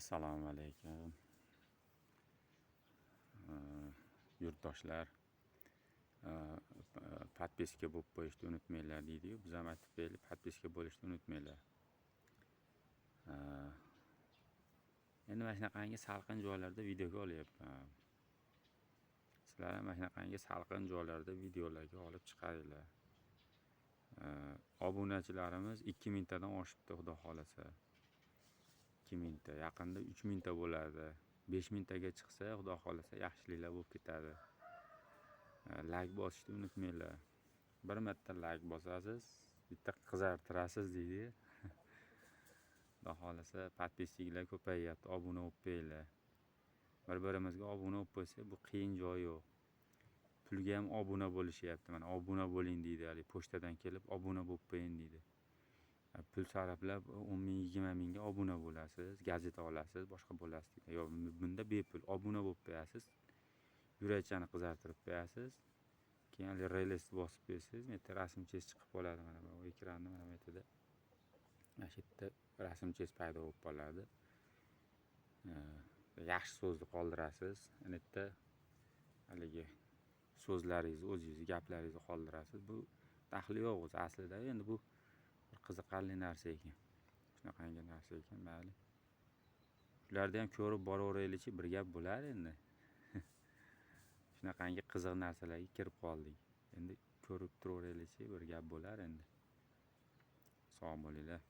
Assalomu alaykum yurtdoshlar. Podpiska bo'lib qo'yishni unutmanglar deydi-yu. Biz ham aytib beraylik, podpiska bo'lishni unutmanglar. Endi mana shunaqangi salqin joylarda videoga olyapman. Sizlar ham mana shunaqangi salqin joylarda videolarga olib chiqaringlar. Obunachilarimiz 2000 tadan oshibdi, xudo xolasa. 2000 ta, yaqinda 3000 ta bo'ladi. 5000 taga chiqsa, xudo xolasa yaxshiliklar bo'lib ketadi. Like bosishni unutmanglar. Bir marta like bosasiz, bitta qizartirasiz deydi. Xudo xolasa podpischilar ko'payyapti, obuna bo'lib qo'yinglar. Bir-birimizga obuna bo'lib qo'ysak, bu qiyin joyi yo'q. Pulga ham obuna bo'lishyapti. Mana obuna bo'ling deydi, hali pochtadan kelib obuna bo'lib qo'ying deydi. Pul sarflab 10 ming, 20 mingga obuna bo'lasiz, gazeta olasiz, boshqa bo'lasiz deydi. Yo'q, bunda bepul obuna bo'lib qo'yasiz. Yurakchani qizartirib qo'yasiz. Keyin relesni bosib qo'yasiz, bu yerda rasmchangiz chiqib qoladi. Mana bu ekranni mana bu yerda. Mana shu yerda rasmchangiz paydo bo'lib qoladi. Yaxshi so'zni qoldirasiz. Ana yerda haligi so'zlaringizni, o'zingizni gaplaringizni qoldirasiz. Bu daxli yo'q o'zi aslida. Endi bu bir qiziqarli narsa ekan. Shunaqangi narsa ekan, mayli. Shularni ham ko'rib boraveraylikchi, bir gap bo'lar endi. Shunaqangi qiziq narsalarga kirib qoldik. Endi ko'rib turaveraylikchi, bir gap bo'lar endi. Sog' bo'linglar.